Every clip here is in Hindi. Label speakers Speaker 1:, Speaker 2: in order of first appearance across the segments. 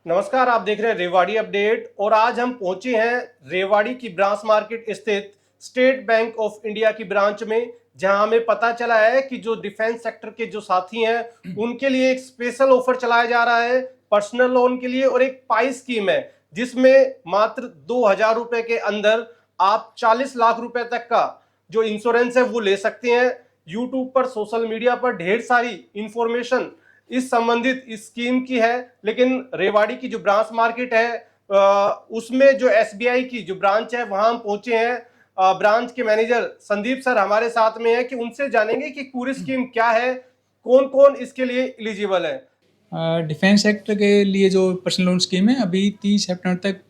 Speaker 1: नमस्कार, आप देख रहे हैं रेवाड़ी अपडेट और आज हम पहुंचे हैं रेवाड़ी की ब्रांच मार्केट स्थित स्टेट बैंक ऑफ इंडिया की ब्रांच में, जहां हमें पता चला है कि जो डिफेंस सेक्टर के जो साथी हैं उनके लिए एक स्पेशल ऑफर चलाया जा रहा है पर्सनल लोन के लिए। और एक पाई स्कीम है जिसमें मात्र 2,000 रुपए के अंदर आप 40 लाख रुपए तक का जो इंश्योरेंस है वो ले सकते हैं। यूट्यूब पर, सोशल मीडिया पर ढेर सारी इंफॉर्मेशन इस संबंधित इस स्कीम की है, लेकिन रेवाड़ी की जो ब्रांच मार्केट है उसमें जो एसबीआई की जो ब्रांच है वहां हम पहुंचे हैं। ब्रांच के मैनेजर संदीप सर हमारे साथ में है कि उनसे जानेंगे कि पूरी स्कीम क्या है, कौन कौन इसके लिए एलिजिबल है।
Speaker 2: डिफेंस सेक्टर के लिए जो पर्सनल लोन स्कीम है अभी 30 सितंबर तक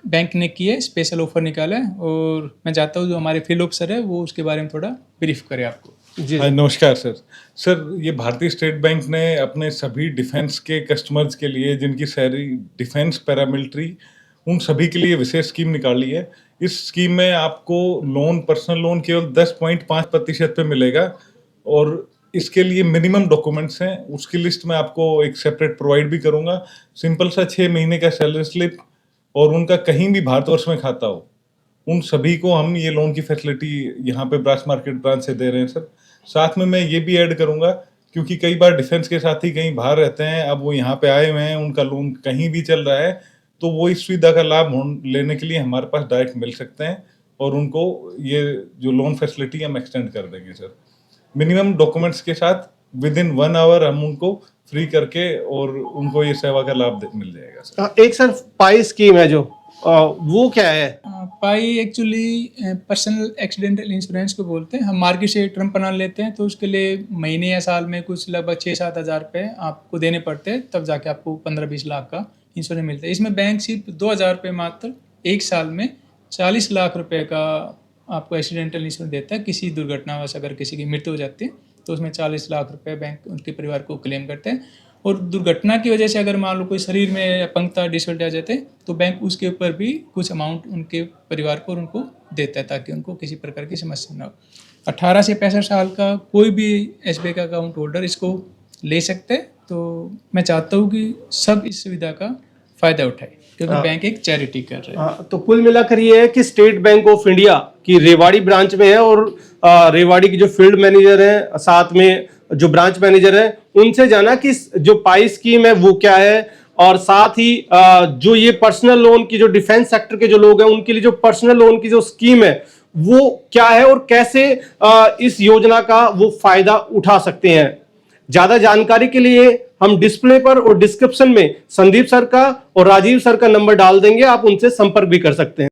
Speaker 2: बैंक ने की है, स्पेशल ऑफर निकाला है। और मैं चाहता हूँ जो हमारे फील्ड ऑफिसर है वो उसके बारे में थोड़ा ब्रीफ करे आपको।
Speaker 1: जी
Speaker 3: नमस्कार सर, ये भारतीय स्टेट बैंक ने अपने सभी डिफेंस के कस्टमर्स के लिए जिनकी सैलरी डिफेंस पैरामिलिट्री उन सभी के लिए विशेष स्कीम निकाली है। इस स्कीम में आपको लोन, पर्सनल लोन केवल 10.5% पे मिलेगा और इसके लिए मिनिमम डॉक्यूमेंट्स हैं, उसकी लिस्ट में आपको एक सेपरेट प्रोवाइड भी करूंगा। सिंपल सा 6 महीने का सैलरी स्लिप और उनका कहीं भी भारतवर्ष में खाता हो, उन सभी को हम ये लोन की फैसिलिटी यहाँ पे ब्रांच मार्केट ब्रांच से दे रहे हैं सर। साथ में मैं ये भी ऐड करूंगा, क्योंकि कई बार डिफेंस के साथी कहीं बाहर रहते हैं, अब वो यहाँ पे आए हुए हैं, उनका लोन कहीं भी चल रहा है, तो वो इस सुविधा का लाभ लेने के लिए हमारे पास डायरेक्ट मिल सकते हैं और उनको ये जो लोन फैसिलिटी हम एक्सटेंड कर देंगे सर। मिनिमम डॉक्यूमेंट्स के साथ विद इन 1 आवर हम उनको फ्री करके और उनको ये सेवा का लाभ मिल जाएगा सर।
Speaker 1: एक सर पाई स्कीम है जो वो क्या है?
Speaker 2: पाई एक्चुअली पर्सनल एक्सीडेंटल इंश्योरेंस को बोलते हैं। हम मार्केट से टर्म प्लान लेते हैं तो उसके लिए महीने या साल में कुछ लगभग 6-7 हज़ार रुपये आपको देने पड़ते हैं, तब जाके आपको 15-20 लाख का इंश्योरेंस मिलता है। इसमें बैंक सिर्फ 2,000 रुपये मात्र एक साल में 40 लाख रुपये का आपको एक्सीडेंटल इंश्योरेंस देता है। किसी दुर्घटनावश अगर किसी की मृत्यु हो जाती है तो उसमें 40 लाख रुपये बैंक उनके परिवार को क्लेम करते हैं। और दुर्घटना की वजह से अगर मान लो कोई शरीर में अपंगता, डिसेबिलिटी आ जाते हैं तो बैंक उसके ऊपर भी कुछ अमाउंट उनके परिवार को और उनको देता है, ताकि उनको किसी प्रकार की समस्या ना हो। 18 से 65 साल का कोई भी एसबीआई का अकाउंट होल्डर इसको ले सकते हैं। तो मैं चाहता हूँ कि सब इस सुविधा का फ़ायदा उठाए, क्योंकि बैंक एक चैरिटी कर रहे हैं।
Speaker 1: तो कुल मिलाकर ये है कि स्टेट बैंक ऑफ इंडिया की रेवाड़ी ब्रांच में है और रेवाड़ी की जो फील्ड मैनेजर है, साथ में जो ब्रांच मैनेजर है, उनसे जाना कि जो पाई स्कीम है वो क्या है, और साथ ही जो ये पर्सनल लोन की जो डिफेंस सेक्टर के जो लोग हैं उनके लिए जो पर्सनल लोन की जो स्कीम है वो क्या है और कैसे इस योजना का वो फायदा उठा सकते हैं। ज्यादा जानकारी के लिए हम डिस्प्ले पर और डिस्क्रिप्शन में संदीप सर का और राजीव सर का नंबर डाल देंगे, आप उनसे संपर्क भी कर सकते हैं।